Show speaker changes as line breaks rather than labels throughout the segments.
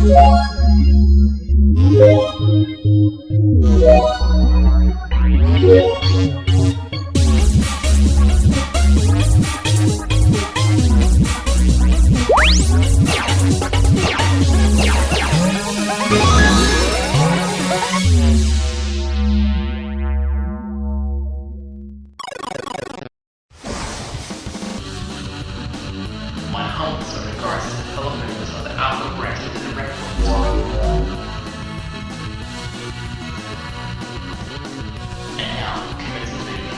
My humbles are regards to the fellow members of the Alpha branch of the Reploid. And now, commencing video.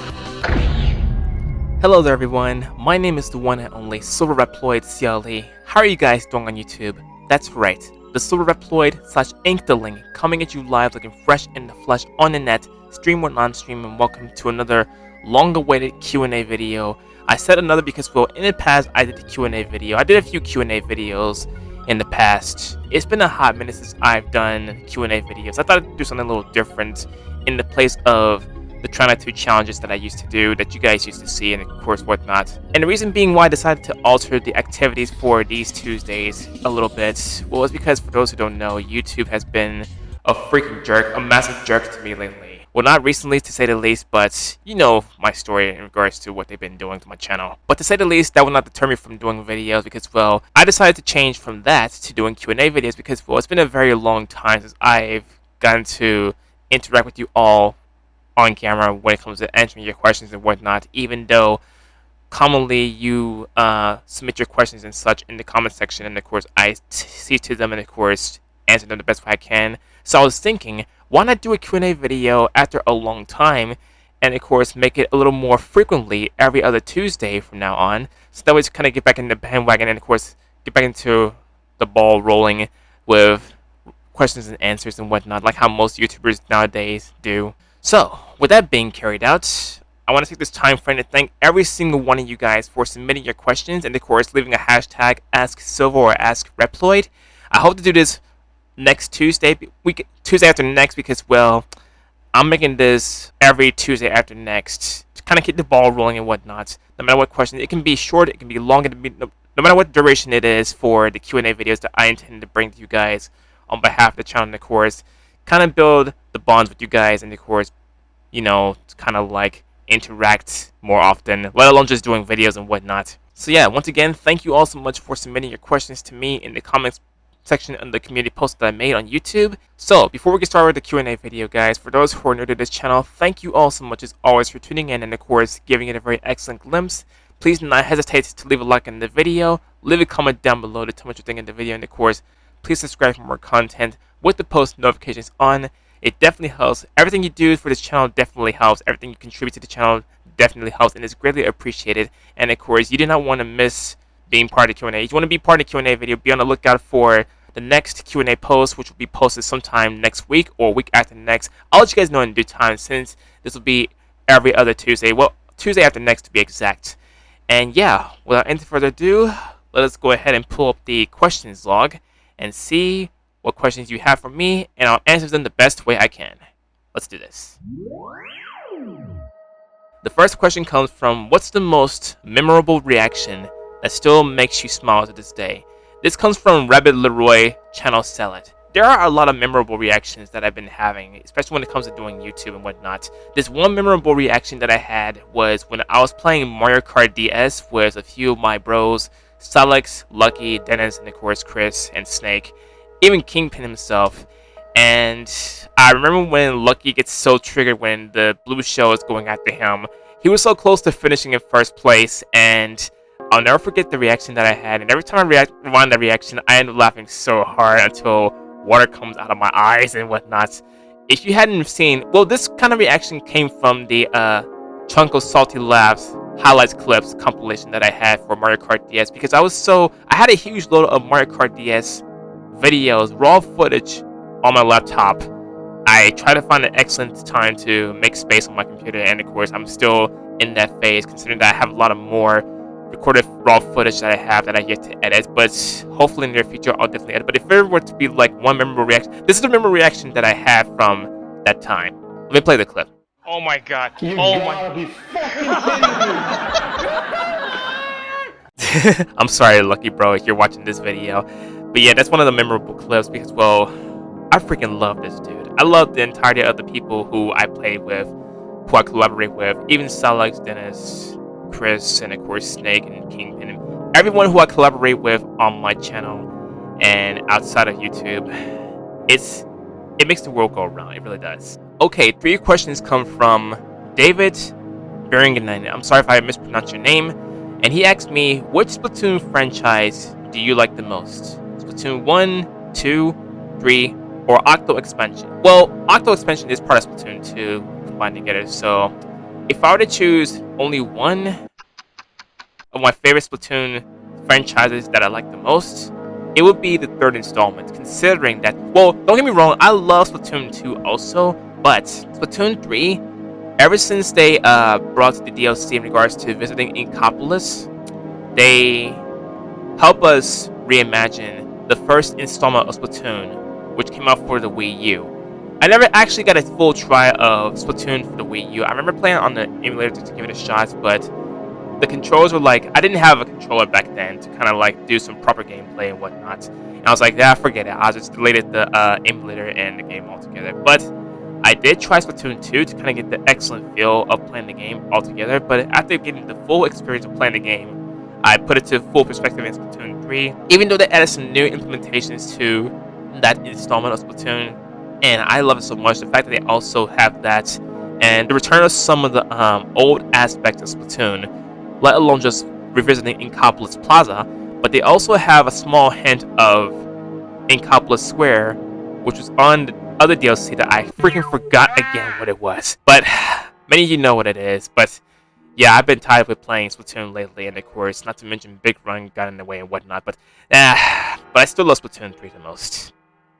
Hello there everyone, my name is the one and only Silverreploid CLE. How are you guys doing on YouTube? That's right, the Silverreploid / Inkling coming at you live looking fresh in the flesh on the net, stream or non-stream, and welcome to another long-awaited Q&A video. I said another because, well, in the past I did the Q&A video. I did a few Q&A videos in the past. It's been a hot minute since I've done Q&A videos. I thought I'd do something a little different in the place of the Try Not To challenges that I used to do, that you guys used to see, and of course whatnot. And the reason being why I decided to alter the activities for these Tuesdays a little bit, well, it's because for those who don't know, YouTube has been a freaking jerk, a massive jerk to me lately. Well, not recently to say the least, but you know my story in regards to what they've been doing to my channel. But to say the least, that will not deter me from doing videos because, well, I decided to change from that to doing Q&A videos because, well, it's been a very long time since I've gotten to interact with you all on camera when it comes to answering your questions and whatnot, even though commonly you submit your questions and such in the comment section, and of course I see to them and of course answer them the best way I can. So I was thinking, why not do a Q&A video after a long time and of course make it a little more frequently every other Tuesday from now on, so that way to kind of get back in the bandwagon and of course get back into the ball rolling with questions and answers and whatnot, like how most YouTubers nowadays do. So, with that being carried out, I want to take this time frame to thank every single one of you guys for submitting your questions and of course leaving a hashtag AskSilver or AskReploid. I hope to do this next Tuesday after next because, well, I'm making this every Tuesday after next to kind of keep the ball rolling and whatnot. No matter what question, it can be short, it can be long, no matter what duration it is for the Q&A videos that I intend to bring to you guys on behalf of the channel and of course kind of build the bonds with you guys and of course, you know, to kind of like interact more often, let alone just doing videos and whatnot. So yeah, once again, thank you all so much for submitting your questions to me in the comments section of the community post that I made on YouTube. So before we get started with the Q&A video, guys, for those who are new to this channel, thank you all so much as always for tuning in and of course giving it a very excellent glimpse. Please do not hesitate to leave a like on the video, leave a comment down below to tell me what you think of the video, and of course please subscribe for more content with the post notifications on. It definitely helps. Everything you do for this channel definitely helps. Everything you contribute to the channel definitely helps and is greatly appreciated. And of course, you do not want to miss being part of the Q&A. If you want to be part of the Q&A video, be on the lookout for the next Q&A post, which will be posted sometime next week or week after next. I'll let you guys know in due time since this will be every other Tuesday. Well, Tuesday after next to be exact. And yeah, without any further ado, let us go ahead and pull up the questions log and see what questions you have for me, and I'll answer them the best way I can. Let's do this. The first question comes from, what's the most memorable reaction that still makes you smile to this day? This comes from Rabbit Leroy Channel Sell It. There are a lot of memorable reactions that I've been having, especially when it comes to doing YouTube and whatnot. This one memorable reaction that I had was when I was playing Mario Kart DS with a few of my bros, Salix, Lucky, Dennis, and of course Chris and Snake, even Kingpin himself. And I remember when Lucky gets so triggered when the blue shell is going after him. He was so close to finishing in first place, and I'll never forget the reaction that I had. And every time I rewind that reaction, I end up laughing so hard until water comes out of my eyes and whatnot. If you hadn't seen, well, this kind of reaction came from the Chunk of Salty Laughs highlights clips compilation that I had for Mario Kart DS, because I had a huge load of Mario Kart DS videos, raw footage on my laptop. I try to find an excellent time to make space on my computer, and of course I'm still in that phase considering that I have a lot of more recorded raw footage that I have that I yet to edit, but hopefully in the near future I'll definitely edit. But if there were to be like one memorable reaction, this is the memorable reaction that I had from that time. Let me play the clip. Oh my god.
You
oh
gotta
my
be fucking kidding me!
I'm sorry, Lucky Bro, if you're watching this video. But But yeah, that's one of the memorable clips because, well, I freaking love this dude. I love the entirety of the people who I play with, who I collaborate with, even Salax, Dennis, Chris, and of course Snake and Kingpin, and everyone who I collaborate with on my channel and outside of YouTube. It makes the world go around. It really does. Okay, 3 questions come from David Beringenen. I'm sorry if I mispronounced your name. And he asked me, which Splatoon franchise do you like the most? Splatoon 1, 2, 3, or Octo Expansion? Well, Octo Expansion is part of Splatoon 2 combined together, so if I were to choose only one of my favorite Splatoon franchises that I like the most, it would be the 3rd installment, considering that, well, don't get me wrong, I love Splatoon 2 also, but Splatoon 3, ever since they brought the DLC in regards to visiting Inkopolis, they help us reimagine the first installment of Splatoon, which came out for the Wii U. I never actually got a full try of Splatoon for the Wii U. I remember playing on the emulator to give it a shot, but the controls were like, I didn't have a controller back then to kind of like do some proper gameplay and whatnot. And I was like, yeah, forget it. I just deleted the emulator and the game altogether. But I did try Splatoon 2 to kind of get the excellent feel of playing the game altogether. But after getting the full experience of playing the game, I put it to full perspective in Splatoon 3. Even though they added some new implementations to that installment of Splatoon, and I love it so much. The fact that they also have that, and the return of some of the old aspects of Splatoon, let alone just revisiting Inkopolis Plaza, but they also have a small hint of Inkopolis Square, which was on the other DLC that I freaking forgot again what it was. But many of you know what it is. But yeah, I've been tired with playing Splatoon lately, and of course, not to mention Big Run got in the way and whatnot. But I still love Splatoon 3 the most.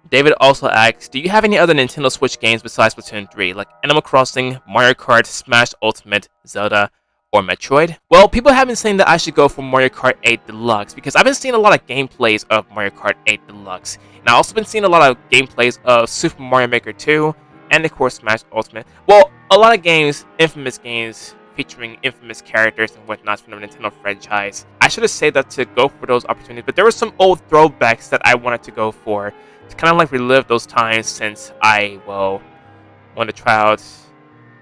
David also asks, do you have any other Nintendo Switch games besides Splatoon 3, like Animal Crossing, Mario Kart, Smash Ultimate, Zelda, or Metroid? Well, people have been saying that I should go for Mario Kart 8 Deluxe because I've been seeing a lot of gameplays of Mario Kart 8 Deluxe. And I've also been seeing a lot of gameplays of Super Mario Maker 2 and of course Smash Ultimate. Well, a lot of games, infamous games featuring infamous characters and whatnot from the Nintendo franchise. I should have said that to go for those opportunities, but there were some old throwbacks that I wanted to go for to kind of like relive those times since I, well, want to try out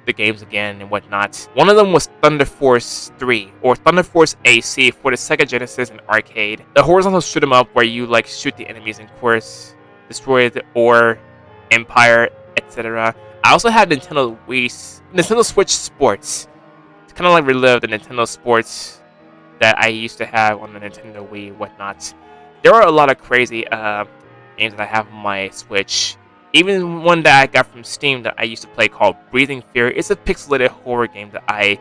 the games again and whatnot. One of them was Thunder Force 3 or Thunder Force AC for the Sega Genesis and arcade. The horizontal shoot 'em up where you like shoot the enemies and of course destroy the ore, Empire, etc. I also had Nintendo Switch Sports to kind of like relive the Nintendo Sports that I used to have on the Nintendo Wii, whatnot. There are a lot of crazy games that I have on my Switch. Even one that I got from Steam that I used to play called Breathing Fear. It's a pixelated horror game that I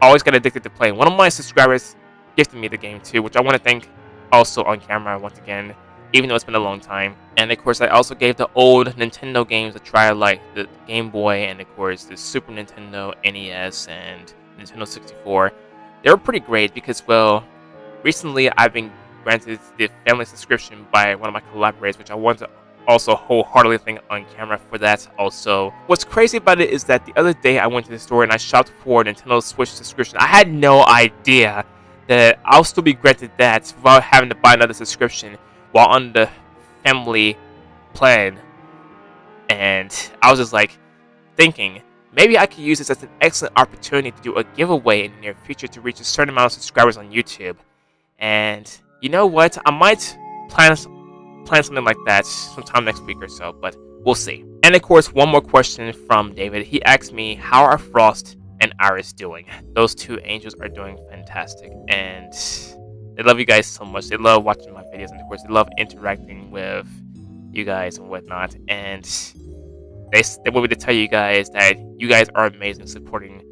always got addicted to playing. One of my subscribers gifted me the game too, which I want to thank also on camera once again, even though it's been a long time. And of course, I also gave the old Nintendo games a try, like the Game Boy and of course the Super Nintendo, NES, and Nintendo 64. They were pretty great because, well, recently I've been granted the family subscription by one of my collaborators, which I want to also wholeheartedly thank on camera for that also. What's crazy about it is that the other day I went to the store and I shopped for a Nintendo Switch subscription. I had no idea that I'll still be granted that without having to buy another subscription while on the family plan. And I was just like thinking, maybe I could use this as an excellent opportunity to do a giveaway in the near future to reach a certain amount of subscribers on YouTube. And you know what? I might plan something like that sometime next week or so, but we'll see. And of course, one more question from David. He asked me, how are Frost and Iris doing? Those two angels are doing fantastic, and they love you guys so much. They love watching my videos, and of course, they love interacting with you guys and whatnot. And they want me to tell you guys that you guys are amazing, supporting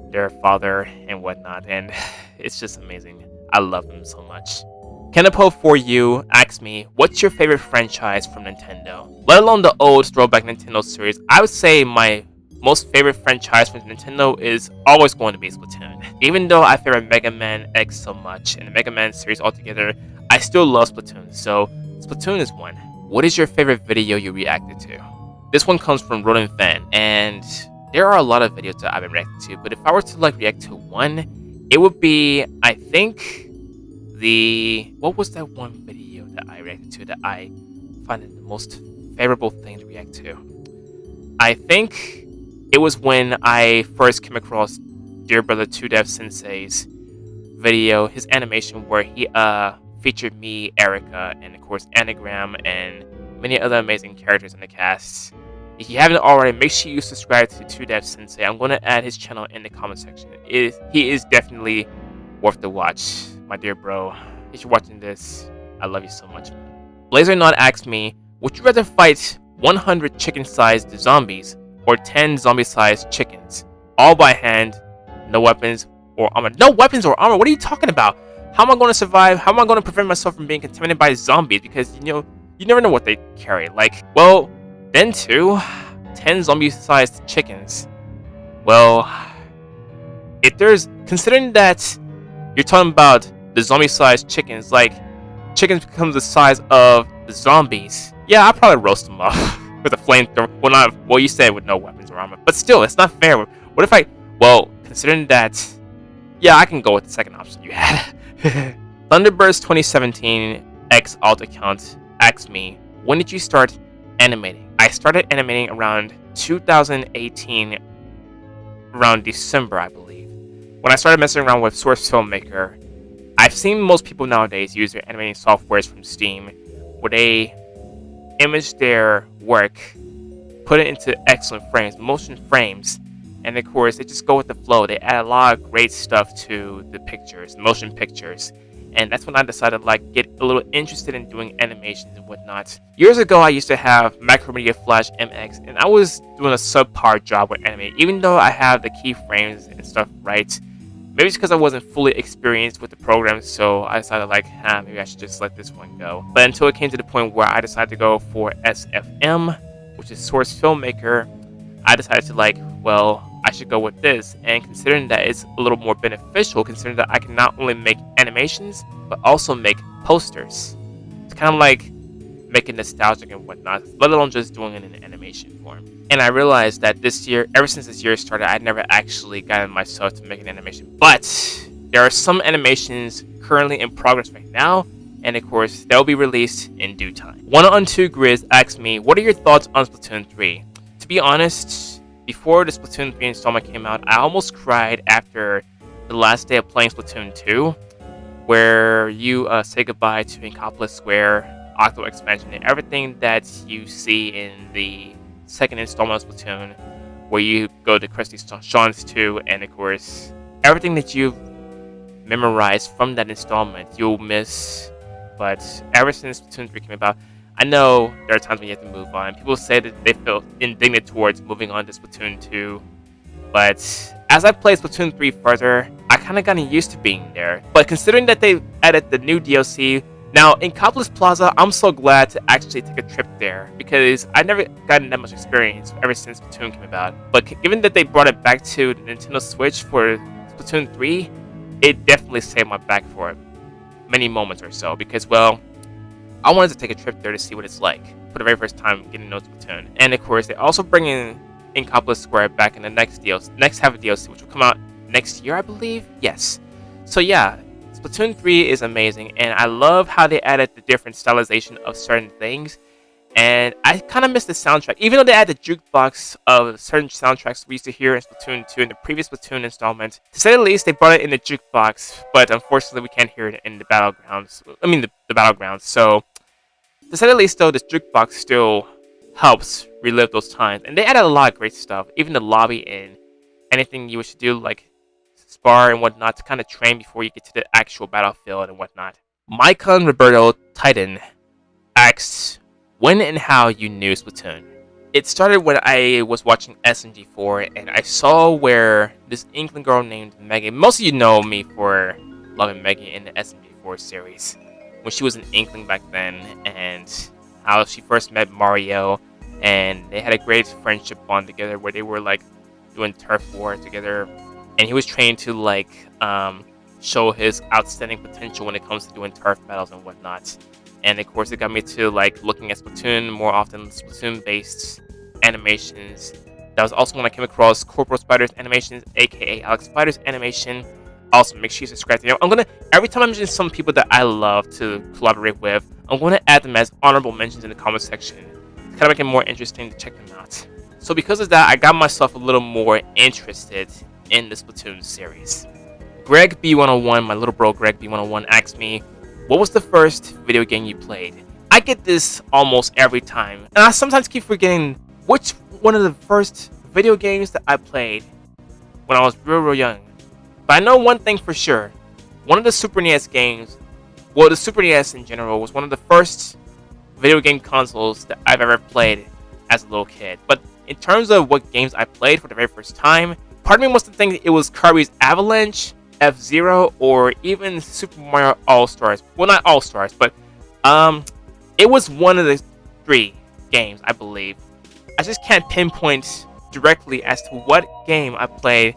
their father and whatnot, and it's just amazing. I love them so much. Kenapo4U asks me, what's your favorite franchise from Nintendo? Let alone the old throwback Nintendo series, I would say my most favorite franchise from Nintendo is always going to be Splatoon. Even though I favorite Mega Man X so much, and the Mega Man series altogether, I still love Splatoon, so Splatoon is one. What is your favorite video you reacted to? This one comes from Rodent Fan, and there are a lot of videos that I've been reacting to, but if I were to like react to one, it would be, I think, what was that one video that I reacted to that I find it the most favorable thing to react to. I think it was when I first came across Dear Brother 2 Dev Sensei's video, his animation where he featured me, Erica, and of course Anagram and many other amazing characters in the cast. If you haven't already, make sure you subscribe to 2Dev Sensei. I'm going to add his channel in the comment section. He is definitely worth the watch, my dear bro. If you're watching this, I love you so much, man. Blazernaut asked me, would you rather fight 100 chicken-sized zombies or 10 zombie-sized chickens? All by hand, no weapons or armor. No weapons or armor? What are you talking about? How am I going to survive? How am I going to prevent myself from being contaminated by zombies? Because, you never know what they carry. Like, well, then too, 10 zombie-sized chickens. Well, if there's, considering that you're talking about the zombie-sized chickens, like, chickens become the size of the zombies. Yeah, I'll probably roast them up with a flamethrower. Well, you said with no weapons or armor. But still, it's not fair. What if well, considering that, yeah, I can go with the second option you had. Thunderbirds 2017 X alt account asked me, when did you start animating? I started animating around 2018, around December, I believe. When I started messing around with Source Filmmaker, I've seen most people nowadays use their animating softwares from Steam, where they image their work, put it into excellent frames, motion frames, and of course they just go with the flow. They add a lot of great stuff to the pictures, motion pictures, and that's when I decided to get a little interested in doing animations and whatnot. Years ago, I used to have Macromedia Flash MX, and I was doing a subpar job with animating, even though I have the keyframes and stuff right. Maybe it's because I wasn't fully experienced with the program, so I decided maybe I should just let this one go. But until it came to the point where I decided to go for SFM, which is Source Filmmaker, I decided to well, I should go with this. And considering that it's a little more beneficial, considering that I can not only make animations, but also make posters. It's kind of like making nostalgic and whatnot, let alone just doing it in animation form. And I realized that this year, ever since this year started, I'd never actually gotten myself to make an animation. But there are some animations currently in progress right now, and of course, they'll be released in due time. 1on2 Grizz asked me, what are your thoughts on Splatoon 3? To be honest, before the Splatoon 3 installment came out, I almost cried after the last day of playing Splatoon 2, where you say goodbye to Inkopolis Square, Octo Expansion, and everything that you see in the second installment of Splatoon, where you go to Krusty Sean's 2, and of course, everything that you've memorized from that installment, you'll miss. But ever since Splatoon 3 came about, I know there are times when you have to move on. People say that they feel indignant towards moving on to Splatoon 2, but as I played Splatoon 3 further, I kind of gotten used to being there. But considering that they added the new DLC, now in Inkopolis Plaza, I'm so glad to actually take a trip there, because I've never gotten that much experience ever since Splatoon came about. But given that they brought it back to the Nintendo Switch for Splatoon 3, it definitely saved my back for many moments or so, because, well, I wanted to take a trip there to see what it's like for the very first time getting to know Splatoon. And of course, they also bring in Inkopolis Square back in the next half of DLC, which will come out next year, I believe. Yes. So yeah, Splatoon 3 is amazing, and I love how they added the different stylization of certain things. And I kind of miss the soundtrack, even though they added the jukebox of certain soundtracks we used to hear in Splatoon 2 in the previous Splatoon installment. To say the least, they brought it in the jukebox, but unfortunately we can't hear it in the battlegrounds. The battlegrounds. So, to say the least, though, this jukebox still helps relive those times. And they added a lot of great stuff, even the lobby and anything you wish to do, like spar and whatnot, to kind of train before you get to the actual battlefield and whatnot. Mycon Roberto Titan asks, when and how you knew Splatoon? It started when I was watching SMG4, and I saw where this Inkling girl named Maggie, most of you know me for loving Maggie in the SMG4 series, when she was an Inkling back then, and how she first met Mario, and they had a great friendship bond together where they were doing turf war together, and he was trained to show his outstanding potential when it comes to doing turf battles and whatnot. And of course, it got me to looking at Splatoon more often, Splatoon-based animations. That was also when I came across Corporal Spider's animations, aka Alex Spider's animation. Also, make sure you subscribe to him. Every time I mention some people that I love to collaborate with, I'm going to add them as honorable mentions in the comment section to kind of make it more interesting to check them out. So because of that, I got myself a little more interested in the Splatoon series. Greg B101, my little bro Greg B101, asked me, what was the first video game you played? I get this almost every time, and I sometimes keep forgetting which one of the first video games that I played when I was real young. But I know one thing for sure. One of the Super NES games, well, the Super NES in general, was one of the first video game consoles that I've ever played as a little kid. But in terms of what games I played for the very first time, part of me wants to think it was Kirby's Avalanche, F-Zero, or even Super Mario All-Stars. Well, not All-Stars, but it was one of the 3 games, I believe. I just can't pinpoint directly as to what game I played.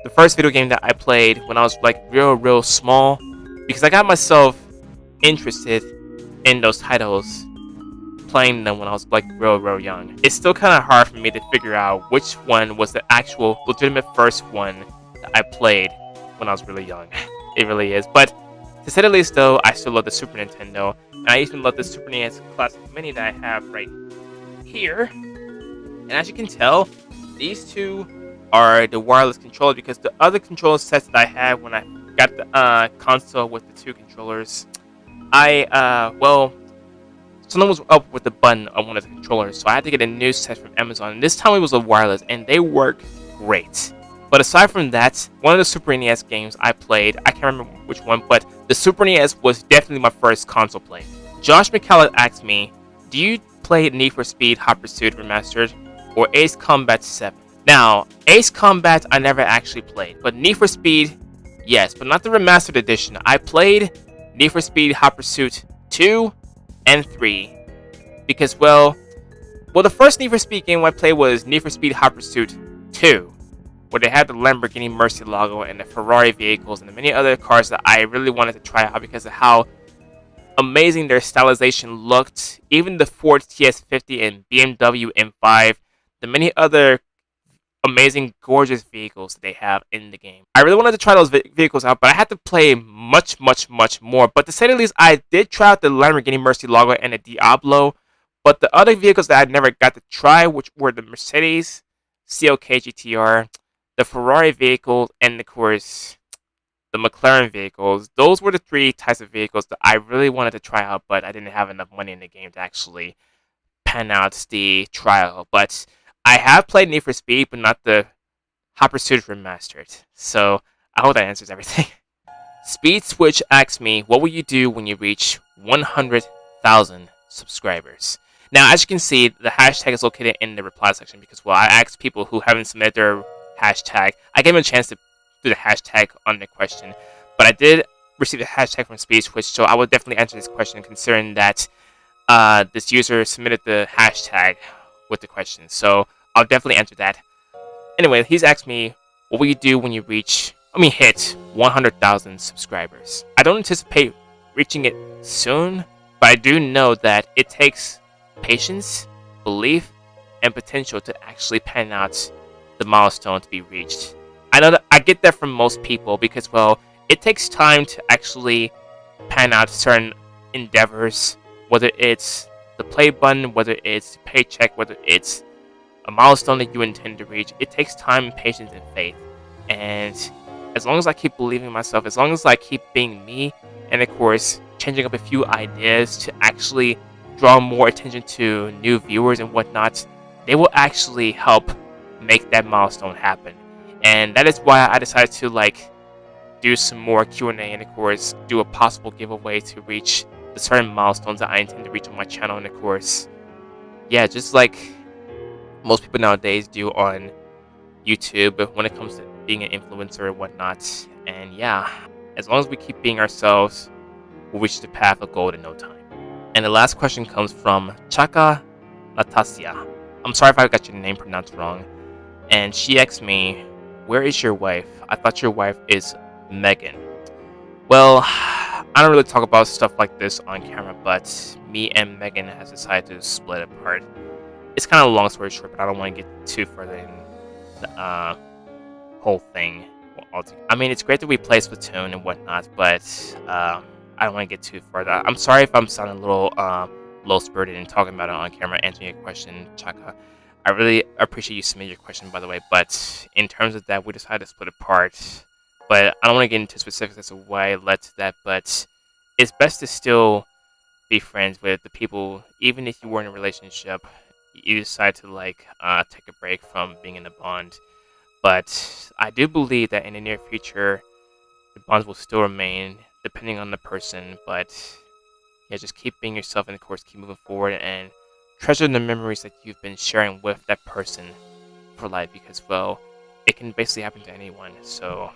The first video game that I played when I was like real small, because I got myself interested in those titles playing them when I was like real young. It's still kind of hard for me to figure out which one was the actual legitimate first one that I played when I was really young. It really is. But to say the least though, I still love the Super Nintendo, and I even love the Super NES Classic Mini that I have right here. And as you can tell, these two are the wireless controllers, because the other controller sets that I had when I got the console with the 2 controllers, well, something was up with the button on one of the controllers, so I had to get a new set from Amazon, and this time it was a wireless, and they work great. But aside from that, one of the Super NES games I played, I can't remember which one, but the Super NES was definitely my first console play. Josh McCallum asked me, do you play Need for Speed Hot Pursuit Remastered or Ace Combat 7? Now, Ace Combat I never actually played, but Need for Speed, yes, but not the Remastered Edition. I played Need for Speed Hot Pursuit 2 and 3 because, well, the first Need for Speed game I played was Need for Speed Hot Pursuit 2, where they had the Lamborghini Mercy logo and the Ferrari vehicles and the many other cars that I really wanted to try out because of how amazing their stylization looked. Even the Ford TS50 and BMW M5, the many other amazing, gorgeous vehicles that they have in the game. I really wanted to try those vehicles out, but I had to play much more. But to say the least, I did try out the Lamborghini Mercy logo and the Diablo, but the other vehicles that I never got to try, which were the Mercedes CLK GTR, the Ferrari vehicle, and of course the McLaren vehicles. Those were the 3 types of vehicles that I really wanted to try out, but I didn't have enough money in the game to actually pan out the trial. But I have played Need for Speed, but not the Hot Pursuit Remastered. So I hope that answers everything. Speed Switch asks me, what will you do when you reach 100,000 subscribers? Now, as you can see, the hashtag is located in the reply section because, well, I asked people who haven't submitted their hashtag. I gave them a chance to do the hashtag on the question, but I did receive a hashtag from Speed Switch, so I will definitely answer this question considering that this user submitted the hashtag with the question. So I'll definitely answer that. Anyway, he's asked me, what will you do when you hit 100,000 subscribers? I don't anticipate reaching it soon, but I do know that it takes patience, belief, and potential to actually pan out the milestone to be reached. I know that I get that from most people because, well, it takes time to actually pan out certain endeavors, whether it's the play button, whether it's paycheck, whether it's a milestone that you intend to reach. It takes time, patience, and faith. And as long as I keep believing in myself, as long as I keep being me, and of course, changing up a few ideas to actually draw more attention to new viewers and whatnot, they will actually help make that milestone happen. And that is why I decided to do some more Q&A and of course do a possible giveaway to reach the certain milestones that I intend to reach on my channel. And of course, yeah, just like most people nowadays do on YouTube when it comes to being an influencer and whatnot. And yeah, as long as we keep being ourselves, we'll reach the path of gold in no time. And the last question comes from Chaka Latasia. I'm sorry if I got your name pronounced wrong. And she asked me, where is your wife? I thought your wife is Megan. Well, I don't really talk about stuff like this on camera, but me and Megan has decided to split apart. It's kind of a long story short, but I don't want to get too further in the whole thing. I mean, it's great that we play Splatoon and whatnot, but I don't want to get too far. I'm sorry if I'm sounding a little low-spirited and talking about it on camera, answering your question, Chaka. I really appreciate you submitting your question, by the way. But in terms of that, we decided to split apart. But I don't want to get into specifics as to why it led to that. But it's best to still be friends with the people, even if you were in a relationship. You decide to take a break from being in a bond. But I do believe that in the near future, the bonds will still remain, depending on the person. But yeah, just keep being yourself, and of course, keep moving forward and treasure the memories that you've been sharing with that person for life. Because, well, it can basically happen to anyone. So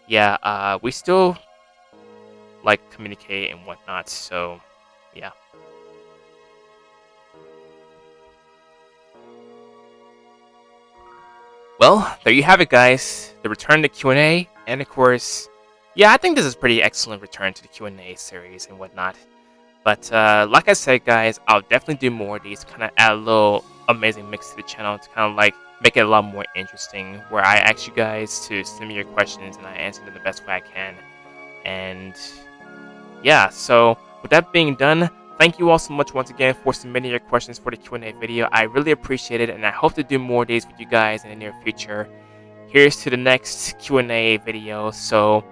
yeah, we still communicate and whatnot. So yeah. Well, there you have it, guys. The return to Q&A, and of course, yeah, I think this is pretty excellent return to the Q&A series and whatnot. But like I said, guys, I'll definitely do more of these, kind of add a little amazing mix to the channel to kind of make it a lot more interesting, where I ask you guys to send me your questions and I answer them the best way I can. And yeah, so with that being done, thank you all so much once again for submitting your questions for the Q&A video. I really appreciate it, and I hope to do more days with you guys in the near future. Here's to the next Q&A video. So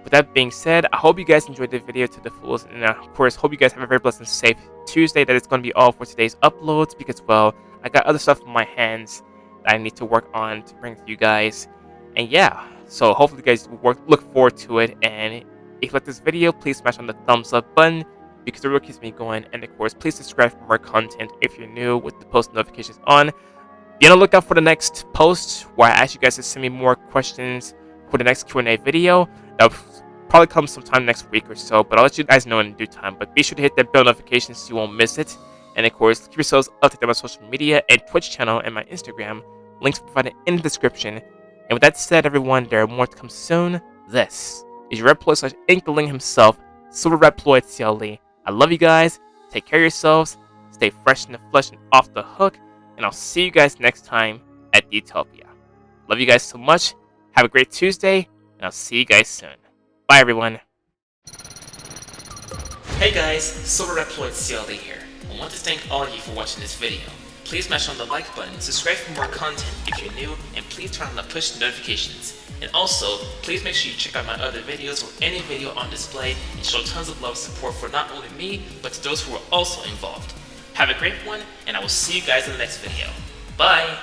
with that being said, I hope you guys enjoyed the video to the fullest, and of course, hope you guys have a very blessed and safe Tuesday. That is going to be all for today's uploads, because, well, I got other stuff in my hands that I need to work on to bring to you guys. And yeah, so hopefully you guys look forward to it, and if you like this video, please smash on the thumbs up button, because it really keeps me going. And of course, please subscribe for more content if you're new with the post notifications on. Be on the lookout for the next post where I ask you guys to send me more questions for the next Q&A video. That'll probably come sometime next week or so, but I'll let you guys know in due time. But be sure to hit that bell notification so you won't miss it. And of course, keep yourselves updated on my social media and Twitch channel and my Instagram. Links provided in the description. And with that said, everyone, there are more to come soon. This is your Reploid / Inkling himself, Silverreploid CLE. I love you guys. Take care of yourselves. Stay fresh in the flesh and off the hook. And I'll see you guys next time at Utopia. Love you guys so much. Have a great Tuesday, and I'll see you guys soon. Bye, everyone. Hey guys, Silverreploid CLE here. I want to thank all of you for watching this video. Please smash on the like button, subscribe for more content if you're new, and please turn on the push notifications. And also, please make sure you check out my other videos or any video on display and show tons of love and support for not only me, but to those who are also involved. Have a great one, and I will see you guys in the next video. Bye!